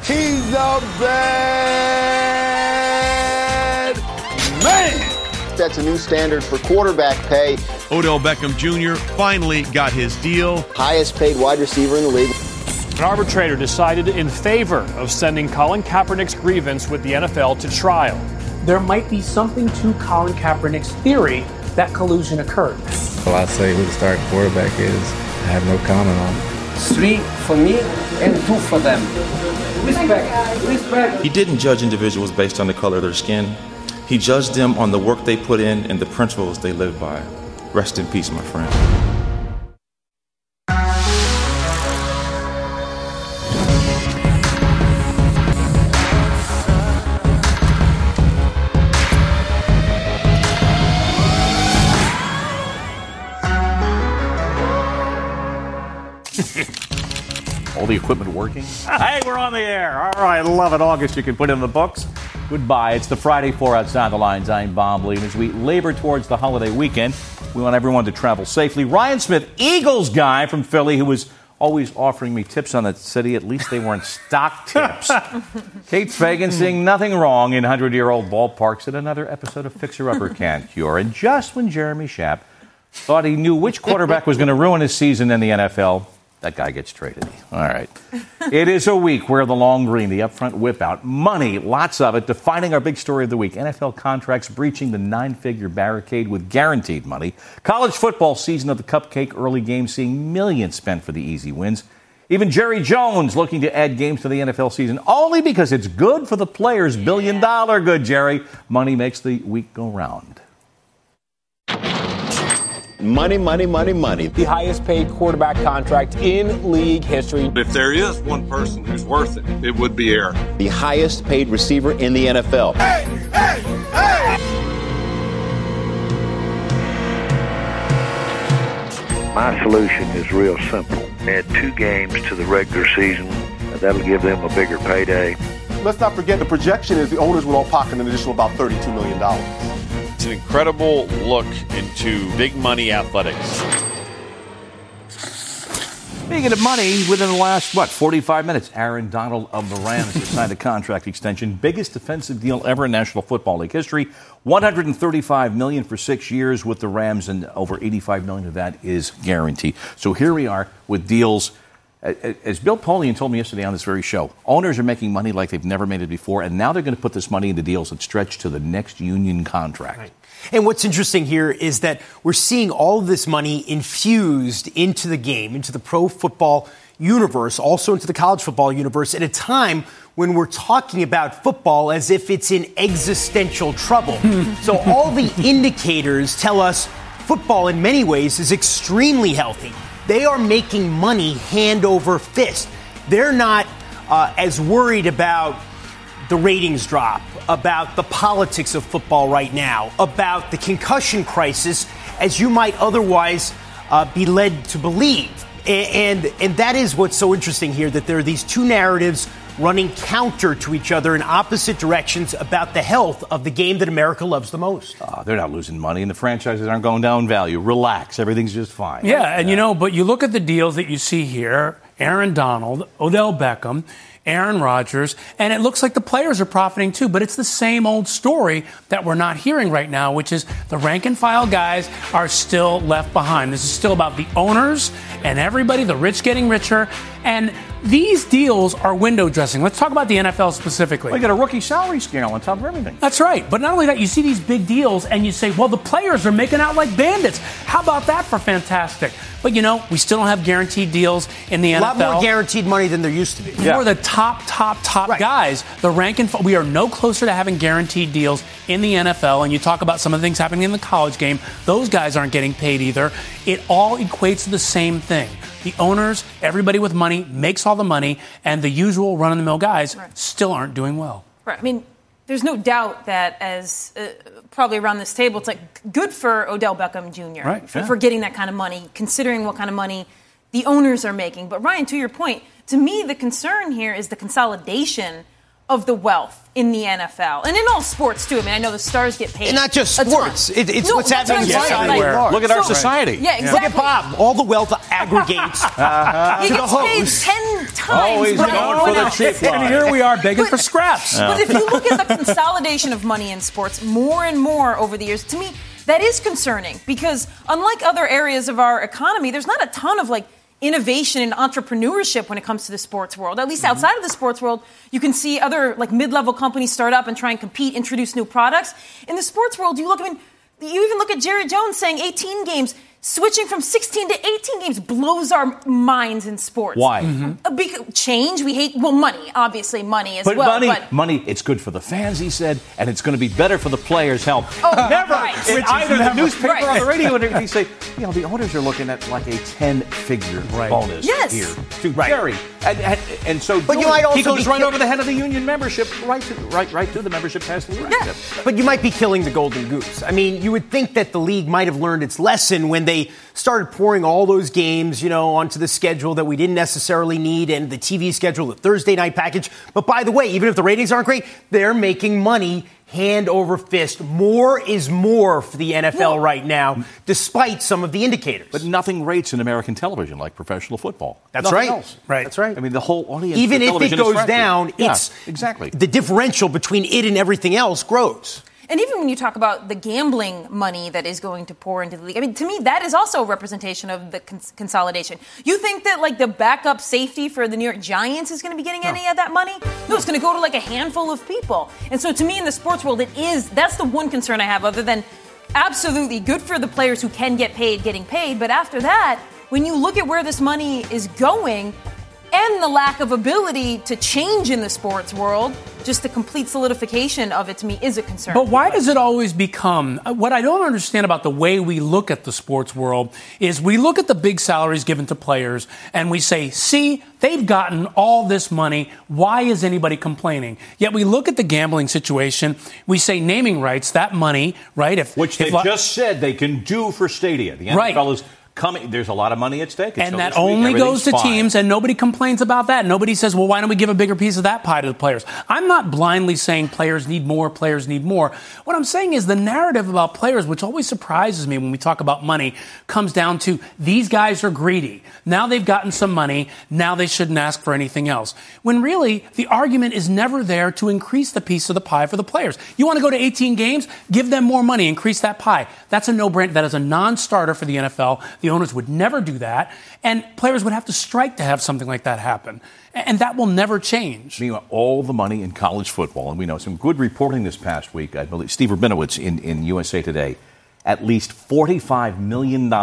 He's a bad man. That's a new standard for quarterback pay. Odell Beckham Jr. finally got his deal. Highest paid wide receiver in the league. An arbitrator decided in favor of sending Colin Kaepernick's grievance with the NFL to trial. There might be something to Colin Kaepernick's theory that collusion occurred. Well, I say who the starting quarterback is. I have no comment on it. 3 for me and 2 for them. Respect. He didn't judge individuals based on the color of their skin. He judged them on the work they put in and the principles they live by. Rest in peace, my friend. All the equipment working? Hey, we're on the air. All right, love it. August, you can put in the books. Goodbye. It's the Friday 4 Outside the Lines. I'm Bob Lee. And as we labor towards the holiday weekend, we want everyone to travel safely. Ryan Smith, Eagles guy from Philly, who was always offering me tips on that city. At least they weren't stock tips. Kate Fagan seeing nothing wrong in 100-year-old ballparks in another episode of Fixer Upper Can't Cure. And just when Jeremy Schaap thought he knew which quarterback was going to ruin his season in the NFL, that guy gets traded. All right. It is a week where the long green, the upfront whip out, money, lots of it, defining our big story of the week. NFL contracts breaching the 9-figure barricade with guaranteed money. College football season of the cupcake early game seeing millions spent for the easy wins. Even Jerry Jones looking to add games to the NFL season only because it's good for the players. $1 billion good, Jerry. Money makes the week go round. Money, money, money, money. The highest paid quarterback contract in league history. If there is one person who's worth it, it would be Aaron. The highest paid receiver in the NFL. Hey, hey, hey! My solution is real simple. Add 2 games to the regular season. That'll give them a bigger payday. Let's not forget the projection is the owners will all pocket an additional about $32 million. It's an incredible look into big money athletics. Speaking of money, within the last, 45 minutes, Aaron Donald of the Rams has signed a contract extension. Biggest defensive deal ever in National Football League history. $135 million for 6 years with the Rams, and over $85 million of that is guaranteed. So here we are with deals. As Bill Polian told me yesterday on this very show, owners are making money like they've never made it before, and now they're going to put this money into deals that stretch to the next union contract. Right. And what's interesting here is that we're seeing all of this money infused into the game, into the pro football universe, also into the college football universe, at a time when we're talking about football as if it's in existential trouble. So all the indicators tell us football in many ways is extremely healthy. They are making money hand over fist. They're not as worried about the ratings drop, about the politics of football right now, about the concussion crisis, as you might otherwise be led to believe. And that is what's so interesting here, that there are these two narratives running counter to each other in opposite directions about the health of the game that America loves the most. They're not losing money, and the franchises aren't going down in value. Relax. Everything's just fine. Yeah, and but you look at the deals that you see here, Aaron Donald, Odell Beckham, Aaron Rodgers, and it looks like the players are profiting too, but it's the same old story that we're not hearing right now, which is the rank and file guys are still left behind. This is still about the owners and everybody, the rich getting richer, and these deals are window dressing. Let's talk about the NFL specifically. Well, you got a rookie salary scale on top of everything. That's right. But not only that, you see these big deals and you say, well, the players are making out like bandits. How about that for fantastic? But, we still don't have guaranteed deals in the NFL. A lot more guaranteed money than there used to be. For the top right. guys, the rank and file, we are no closer to having guaranteed deals in the NFL. And you talk about some of the things happening in the college game. Those guys aren't getting paid either. It all equates to the same thing. The owners, everybody with money, makes all the money, and the usual run-of-the-mill guys still aren't doing well. Right. I mean, there's no doubt that as probably around this table, it's good for Odell Beckham Jr. For getting that kind of money, considering what kind of money the owners are making. But Ryan, to your point, to me, the concern here is the consolidation of the wealth in the NFL and in all sports too. I mean, I know the stars get paid. And not just sports. It's what's happening in society. Look at our society. Yeah, exactly. Look at Bob. All the wealth aggregates to the host. Paid 10 times. Always going for the cheap line. And here we are begging for scraps. But if you look at the consolidation of money in sports more and more over the years, to me, that is concerning because unlike other areas of our economy, there's not a ton of innovation and entrepreneurship when it comes to the sports world. At least outside of the sports world, you can see other mid-level companies start up and try and compete, introduce new products. In the sports world, you even look at Jerry Jones saying 18 games. Switching from 16 to 18 games blows our minds in sports. Why? Change. We hate, money. Obviously, money as well. But money, it's good for the fans, he said, and it's going to be better for the players' health. Never. In either the newspaper or the radio, and they say, the owners are looking at like a 10-figure bonus here to Jerry. And so but you might also he goes right over the head of the union membership, right to the membership has the leadership. But you might be killing the golden goose. I mean, you would think that the league might have learned its lesson when they started pouring all those games, onto the schedule that we didn't necessarily need and the TV schedule, the Thursday night package. But by the way, even if the ratings aren't great, they're making money hand over fist. More is more for the NFL right now, despite some of the indicators. But nothing rates in American television like professional football. That's nothing right. Else. Right. That's right. I mean, the whole audience. Even if it goes down, it's exactly the differential between it and everything else grows. And even when you talk about the gambling money that is going to pour into the league, I mean, to me, that is also a representation of the consolidation. You think that, the backup safety for the New York Giants is going to be getting any of that money? No, it's going to go to, a handful of people. And so to me, in the sports world, that's the one concern I have, other than absolutely good for the players who can get paid getting paid. But after that, when you look at where this money is going, and the lack of ability to change in the sports world, just the complete solidification of it to me is a concern. But why does it always become, what I don't understand about the way we look at the sports world is we look at the big salaries given to players and we say, see, they've gotten all this money. Why is anybody complaining? Yet we look at the gambling situation. We say naming rights, that money, right? Which they just said they can do for stadia. The NFL is coming. There's a lot of money at stake. And that only goes to teams, and nobody complains about that. Nobody says, well, why don't we give a bigger piece of that pie to the players? I'm not blindly saying players need more, players need more. What I'm saying is the narrative about players, which always surprises me when we talk about money, comes down to these guys are greedy. Now they've gotten some money. Now they shouldn't ask for anything else. When really, the argument is never there to increase the piece of the pie for the players. You want to go to 18 games? Give them more money. Increase that pie. That's a no-brainer. That is a non-starter for the NFL. The owners would never do that, and players would have to strike to have something like that happen. And that will never change. Meanwhile, all the money in college football, and we know some good reporting this past week, I believe, Steve Rabinowitz in USA Today, at least $45 million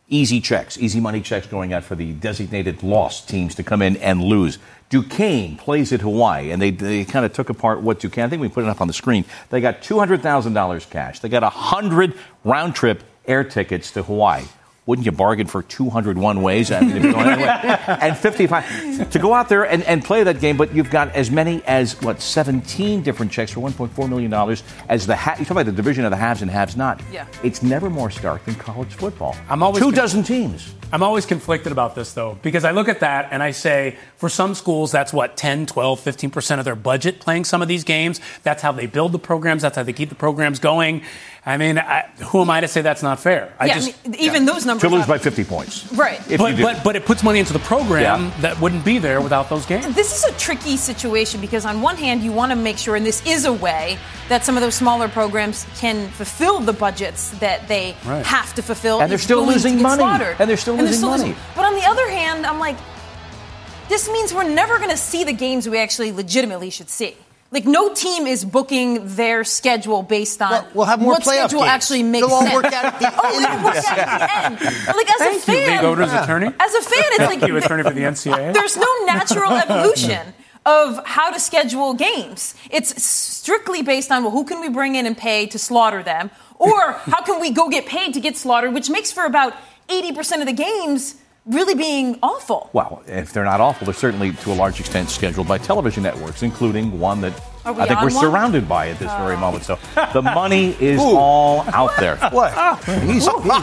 easy money checks going out for the designated loss teams to come in and lose. Duquesne plays at Hawaii, and they kind of took apart what Duquesne, I think we put it up on the screen. They got $200,000 cash. They got 100 round-trip air tickets to Hawaii. Wouldn't you bargain for 201 ways? I mean, if you're going anyway. And 55 to go out there and play that game, but you've got as many as 17 different checks for $1.4 million as you talk about the division of the haves and haves not. Yeah. It's never more stark than college football. I'm always 24 teams. I'm always conflicted about this, though, because I look at that and I say, for some schools, that's 10, 12, 15% of their budget playing some of these games. That's how they build the programs. That's how they keep the programs going. I mean, who am I to say that's not fair? Even those numbers. To lose by 50 points. Right. But it puts money into the program that wouldn't be there without those games. This is a tricky situation because on one hand, you want to make sure, and this is a way, that some of those smaller programs can fulfill the budgets that they have to fulfill. And they're still losing money. But on the other hand, I'm like, this means we're never going to see the games we actually legitimately should see. No team is booking their schedule based on we'll have more what schedule games. Actually makes sense. They'll all work out at the end. It'll work out at the end. As a fan, League owner's attorney. As a fan, it's Thank you, attorney for the NCAA. There's no natural evolution of how to schedule games. It's strictly based on, who can we bring in and pay to slaughter them? Or how can we go get paid to get slaughtered, which makes for about 80% of the games really being awful. Well, if they're not awful, they're certainly to a large extent scheduled by television networks, inclling one that I think we're surrounded by at this very moment. So the money is all out there. What?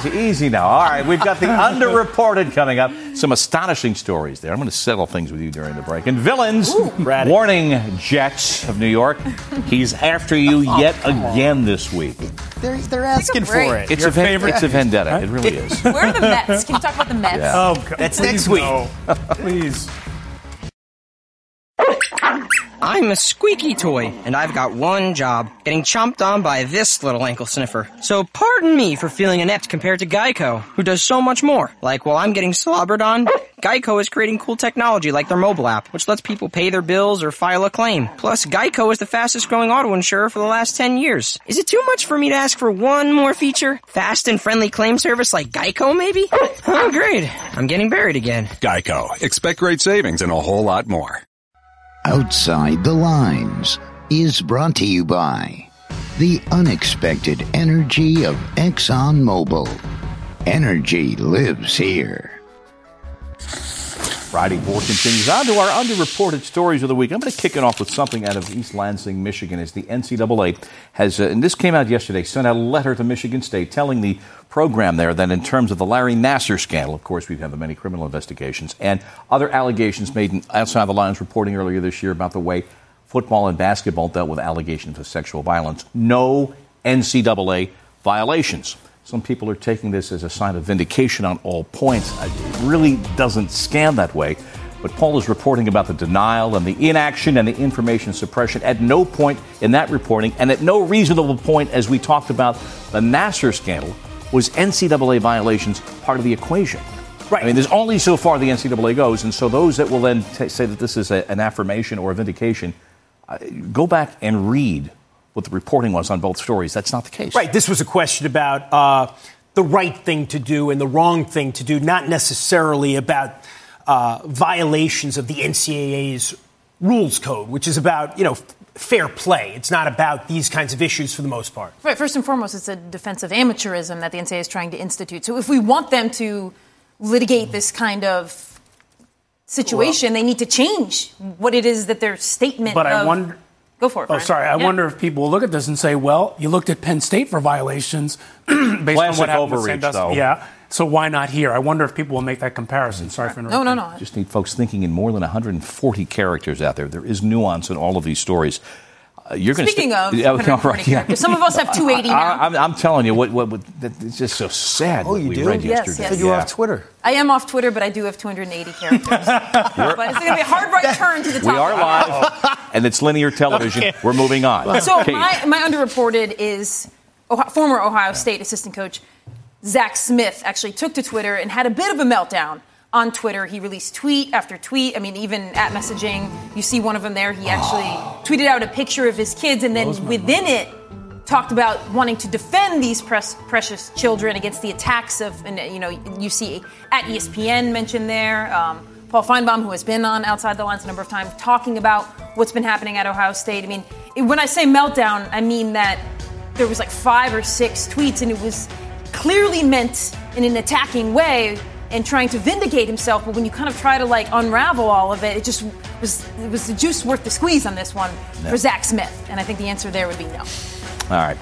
Easy now. All right, we've got the underreported coming up. Some astonishing stories there. I'm going to settle things with you during the break. And villains, warning Jets of New York, he's after you yet again this week. They're asking for it. It's a vendetta. Huh? It really is. Where are the Mets? Can you talk about the Mets? Yeah. Oh, God. That's next week. No. Please. I'm a squeaky toy, and I've got one job, getting chomped on by this little ankle sniffer. So pardon me for feeling inept compared to Geico, who does so much more. Like while I'm getting slobbered on, Geico is creating cool technology like their mobile app, which lets people pay their bills or file a claim. Plus, Geico is the fastest growing auto insurer for the last 10 years. Is it too much for me to ask for one more feature? Fast and friendly claim service like Geico, maybe? Oh, great. I'm getting buried again. Geico. Expect great savings and a whole lot more. Outside the Lines is brought to you by the unexpected energy of ExxonMobil. Energy lives here. Friday 4 continues on to our underreported stories of the week. I'm going to kick it off with something out of East Lansing, Michigan, as the NCAA has, and this came out yesterday, sent out a letter to Michigan State telling the program there that in terms of the Larry Nassar scandal, of course, we've had the many criminal investigations and other allegations made in Outside the Lines reporting earlier this year about the way football and basketball dealt with allegations of sexual violence. No NCAA violations. Some people are taking this as a sign of vindication on all points. It really doesn't stand that way. But Paul is reporting about the denial and the inaction and the information suppression. At no point in that reporting, and at no reasonable point as we talked about the Nassar scandal, was NCAA violations part of the equation. Right. I mean, there's only so far the NCAA goes, and so those that will then say that this is an affirmation or a vindication, go back and read what the reporting was on both stories. That's not the case. Right. This was a question about the right thing to do and the wrong thing to do, not necessarily about violations of the NCAA's rules code, which is about, fair play. It's not about these kinds of issues for the most part. Right. First and foremost, it's a defense of amateurism that the NCAA is trying to institute. So if we want them to litigate this kind of situation, they need to change what it is that their statement But I wonder... Go for it, Brian. I wonder if people will look at this and say, well, you looked at Penn State for violations based on what happened with Sandusky. Yeah, so why not here? I wonder if people will make that comparison. Sorry for interrupting. No. Just need folks thinking in more than 140 characters out there. There is nuance in all of these stories. Speaking of 140 characters, some of us have 280 now. I'm telling you, it's just so sad what we read yesterday. Yes. You're off Twitter. I am off Twitter, but I do have 280 characters. But it's going to be a hard right turn to the top. We are live, and it's linear television. Okay. We're moving on. So my underreported is former Ohio State assistant coach Zach Smith actually took to Twitter and had a bit of a meltdown. On Twitter, he released tweet after tweet. I mean, even at messaging, you see one of them there. He actually tweeted out a picture of his kids, and then within it, talked about wanting to defend these precious children against the attacks of, and you see at ESPN mentioned there, Paul Feinbaum, who has been on Outside the Lines a number of times, talking about what's been happening at Ohio State. I mean, when I say meltdown, I mean that there was like 5 or 6 tweets, and it was clearly meant in an attacking way and trying to vindicate himself, but when you kind of try to unravel all of it, it was the juice worth the squeeze on this one for Zach Smith, and I think the answer there would be no. All right,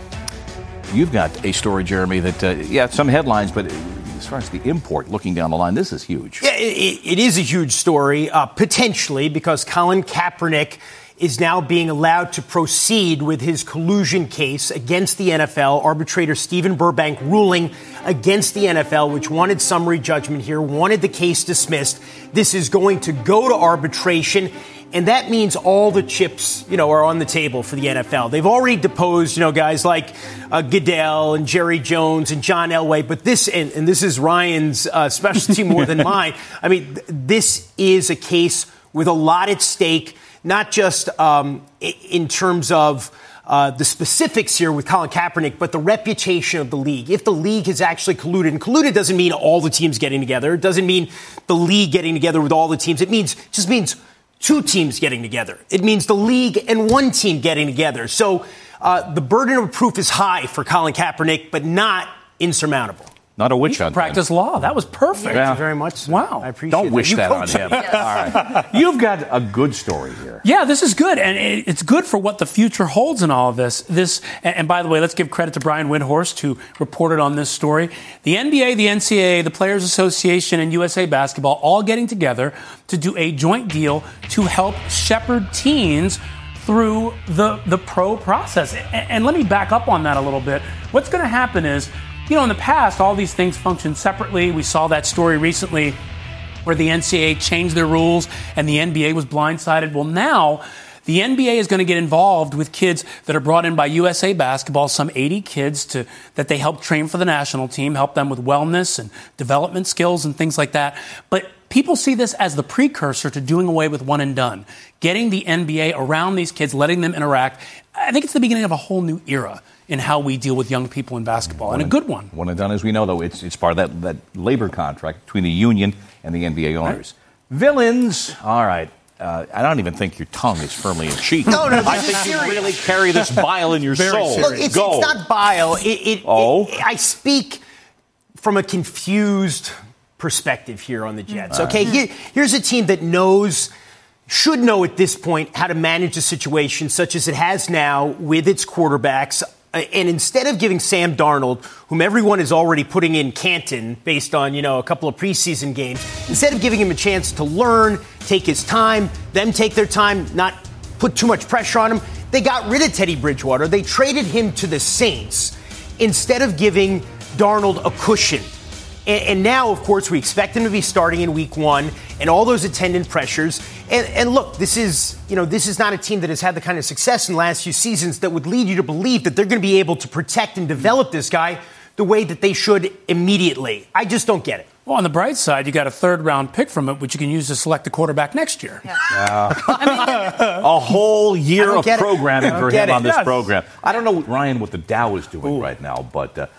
you've got a story, Jeremy, that some headlines, but as far as the import, looking down the line, this is huge. Yeah, it is a huge story, potentially, because Colin Kaepernick is now being allowed to proceed with his collusion case against the NFL. Arbitrator Stephen Burbank ruling against the NFL, which wanted summary judgment here, wanted the case dismissed. This is going to go to arbitration, and that means all the chips, are on the table for the NFL. They've already deposed, guys like Goodell and Jerry Jones and John Elway, but this, and this is Ryan's specialty more than mine. I mean, this is a case with a lot at stake. Not just in terms of the specifics here with Colin Kaepernick, but the reputation of the league. If the league has actually colluded, and colluded doesn't mean all the teams getting together. It doesn't mean the league getting together with all the teams. It just means 2 teams getting together. It means the league and 1 team getting together. So the burden of proof is high for Colin Kaepernick, but not insurmountable. Not a witch hunt. Practice law. That was perfect. Yeah. Thank you very much. Wow. I appreciate Don't wish that on him. All right. You've got a good story here. Yeah, this is good, and it's good for what the future holds in all of this. And by the way, let's give credit to Brian Windhorst, who reported on this story. The NBA, the NCAA, the Players Association, and USA Basketball all getting together to do a joint deal to help shepherd teens through the pro process. And let me back up on that a little bit. What's going to happen is, in the past, all these things function separately. We saw that story recently where the NCAA changed their rules and the NBA was blindsided. Well, now the NBA is going to get involved with kids that are brought in by USA Basketball, some 80 kids that they help train for the national team, help them with wellness and development skills and things like that. But people see this as the precursor to doing away with one and done, getting the NBA around these kids, letting them interact. I think it's the beginning of a whole new era in how we deal with young people in basketball, and a good one. One and done, as we know, though, it's part of that labor contract between the union and the NBA owners. Right. Villains, all right. I don't even think your tongue is firmly in cheek. No, I think you really carry this bile in your soul. Look, it's not bile. I speak from a confused perspective here on the Jets. Okay, here's a team that should know at this point how to manage a situation such as it has now with its quarterbacks. And instead of giving Sam Darnold, whom everyone is already putting in Canton based on, a couple of preseason games, instead of giving him a chance to learn, take his time, them take their time, not put too much pressure on him, they got rid of Teddy Bridgewater. They traded him to the Saints instead of giving Darnold a cushion. And now, of course, we expect him to be starting in week 1 and all those attendant pressures. And look, this is not a team that has had the kind of success in the last few seasons that would lead you to believe that they're going to be able to protect and develop this guy the way that they should immediately. I just don't get it. Well, on the bright side, you got a 3rd-round pick from it, which you can use to select a quarterback next year. Yeah. A whole year of programming for him on this program. I don't know, Ryan, what the Dow is doing right now, but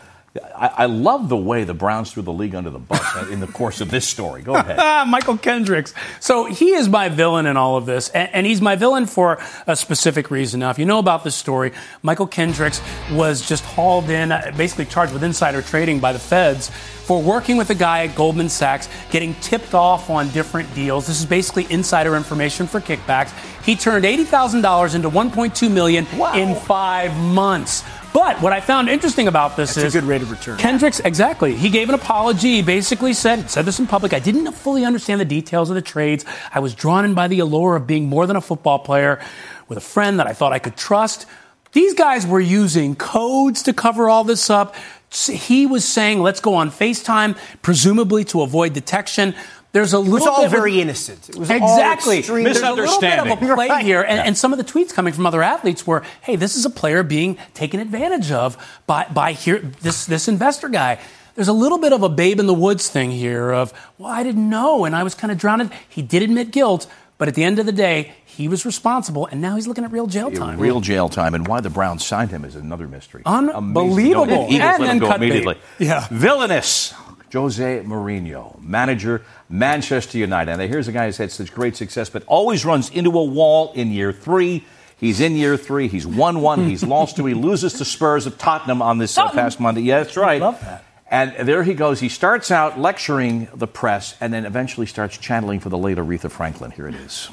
I love the way the Browns threw the league under the bus in the course of this story. Go ahead. Michael Kendricks. So he is my villain in all of this, and he's my villain for a specific reason. Now, if you know about this story, Michael Kendricks was just hauled in, basically charged with insider trading by the feds for working with a guy at Goldman Sachs, getting tipped off on different deals. This is basically insider information for kickbacks. He turned $80,000 into $1.2 million in 5 months. But what I found interesting about this is a good rate of return. Kendricks, exactly. He gave an apology. He basically said this in public. I didn't fully understand the details of the trades. I was drawn in by the allure of being more than a football player with a friend that I thought I could trust. These guys were using codes to cover all this up. He was saying, let's go on FaceTime, presumably to avoid detection. There's a little it was all bit very innocent. It was exactly. All There's a little bit of a play here, and Yeah. some of the tweets coming from other athletes were, "Hey, this is a player being taken advantage of by this investor guy." There's a little bit of a babe in the woods thing here of, well, I didn't know, and I was kind of drowned. He did admit guilt, but at the end of the day, he was responsible, and now he's looking at real jail time. Real jail time, and why the Browns signed him is another mystery. Unbelievable. Amazing. Eagles And let then him go cut bait. immediately. Yeah. Villainous. Jose Mourinho, manager, Manchester United. And here's a guy who's had such great success, but always runs into a wall in year 3. He's in year 3. He's won 1. He's lost 2. He loses to Spurs of Tottenham on this past Monday. Yeah, that's right. I love that. And there he goes. He starts out lecturing the press and then eventually starts channeling for the late Aretha Franklin. Here it is.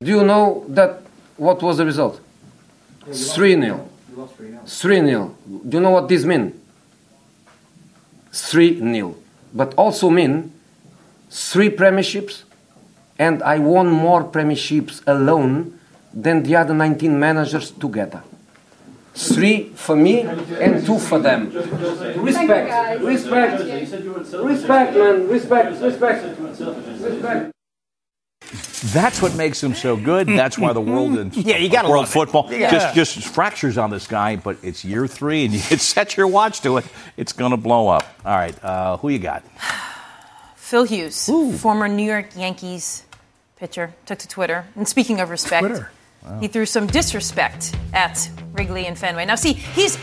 Do you know that what was the result? 3-0. 3-0. Do you know what this means? 3-0. But also mean 3 premierships, and I won more premierships alone than the other 19 managers together. 3 for me and 2 for them. Respect, man, respect. That's what makes him so good. That's why the world in world football just fractures on this guy. But it's year 3, and you set your watch to it. It's going to blow up. All right, who you got? Phil Hughes, former New York Yankees pitcher, took to Twitter. And speaking of respect, he threw some disrespect at Wrigley and Fenway. Now, see, he's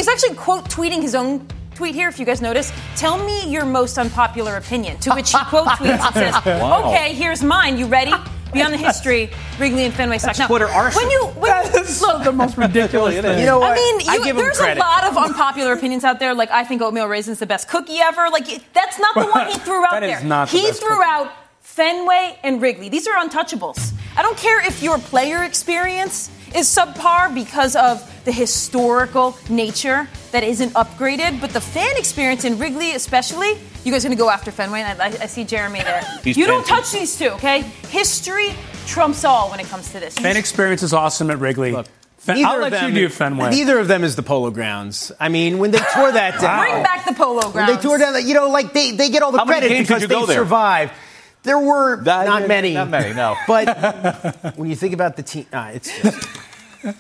actually quote tweeting his own tweet here, if you guys notice. Tell me your most unpopular opinion. To which he quote tweets and says, okay, here's mine. You ready? Beyond the history, Wrigley and Fenway suck. Now, Twitter arson. That's the most ridiculous thing. You know what? I mean, I give him there's credit. a lot of unpopular opinions out there. Like, I think oatmeal raisin's the best cookie ever. Like, that's not the one he threw out That there. is not the He best threw cookie. out Fenway and Wrigley. These are untouchables. I don't care if your player experience is subpar because of the historical nature that isn't upgraded, but the fan experience in Wrigley especially, you guys are going to go after Fenway, and I see Jeremy there. You don't touch these two, okay? History trumps all when it comes to this. Fan experience is awesome at Wrigley. Look, I'll let you do Fenway. Neither of them is the Polo Grounds. I mean, when they tore that down. Bring back the Polo Grounds. When they tore down, like they get all the How many credit games because did you go they there? survived. There were not many. Not many, no. But when you think about the team, it's just.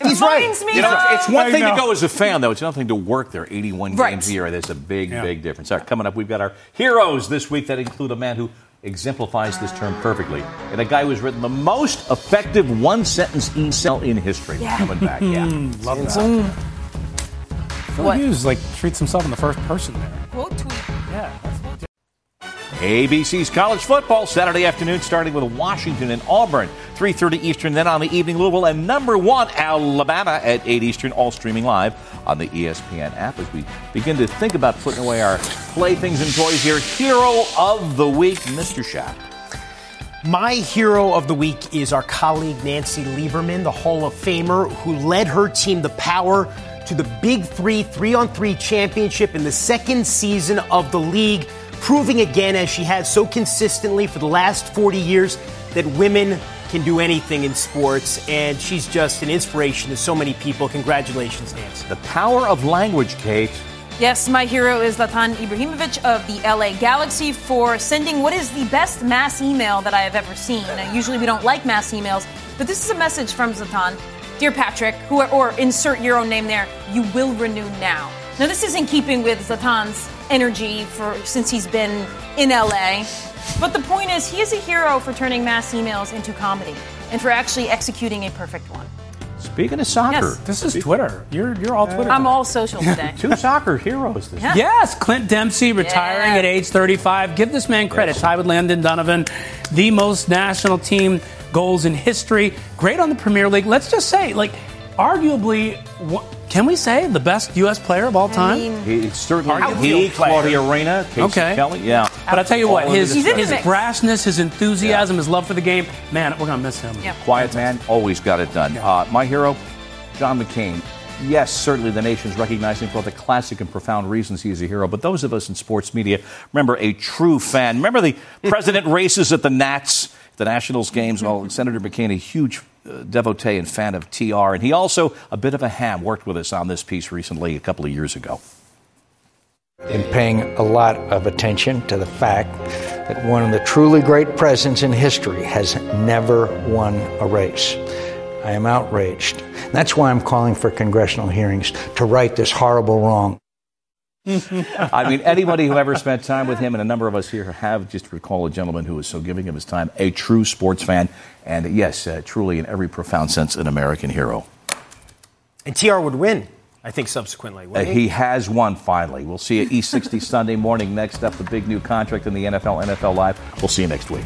He's right. It's one thing to go as a fan, though. It's another thing to work there 81 Right. games a year. There's a big difference. All right, coming up, we've got our heroes this week that include a man who exemplifies this term perfectly and a guy who's written the most effective one-sentence email in history. Coming back, Love that. Phil Hughes treats himself in the first person there. Quote tweet. Yeah. ABC's college football Saturday afternoon, starting with Washington and Auburn, 3:30 Eastern. Then on the evening, Louisville and number 1 Alabama at 8 Eastern, all streaming live on the ESPN app. As we begin to think about putting away our playthings and toys here, hero of the week, Mr. Schaap. My hero of the week is our colleague Nancy Lieberman, the Hall of Famer, who led her team, the Power, to the Big 3-on-3 championship in the second season of the league, proving again, as she has so consistently for the last 40 years, that women can do anything in sports, and she's just an inspiration to so many people. Congratulations, Nancy. The power of language, Kate. Yes, my hero is Zlatan Ibrahimovic of the LA Galaxy for sending what is the best mass email that I have ever seen. Now, usually we don't like mass emails, but this is a message from Zlatan. Dear Patrick, or insert your own name there, you will renew now. Now, this is in keeping with Zlatan's energy since he's been in LA. But the point is, he is a hero for turning mass emails into comedy and for actually executing a perfect one. Speaking of soccer, Yes. This is Twitter. You're all Twitter. I'm all social today. 2 soccer heroes this week. Yes, Clint Dempsey retiring at age 35. Give this man credit. Tied with Landon Donovan, the most national team goals in history. Great on the Premier League. Let's just say, arguably, can we say the best U.S. player of all time? He's certainly Claudia Reyna, Casey Kelly. Yeah. But I tell you what, his He's in the mix. brashness, his enthusiasm, his love for the game, man, we're going to miss him. Yeah. Quiet man, always got it done. My hero, John McCain. Yes, certainly the nation's recognizing for all the classic and profound reasons he is a hero. But those of us in sports media remember a true fan. Remember the president races at the Nats, the Nationals games? Well, Senator McCain, a huge devotee and fan of TR. And he also, a bit of a ham, worked with us on this piece recently a couple of years ago. In paying a lot of attention to the fact that one of the truly great presidents in history has never won a race. I am outraged. And that's why I'm calling for congressional hearings to right this horrible wrong. I mean, anybody who ever spent time with him, and a number of us here have, just recall a gentleman who was so giving of his time, a true sports fan, and yes, truly in every profound sense, an American hero. And TR would win, I think, subsequently. He has won finally. We'll see you at E60 Sunday morning. Next up, the big new contract in the NFL, NFL Live. We'll see you next week.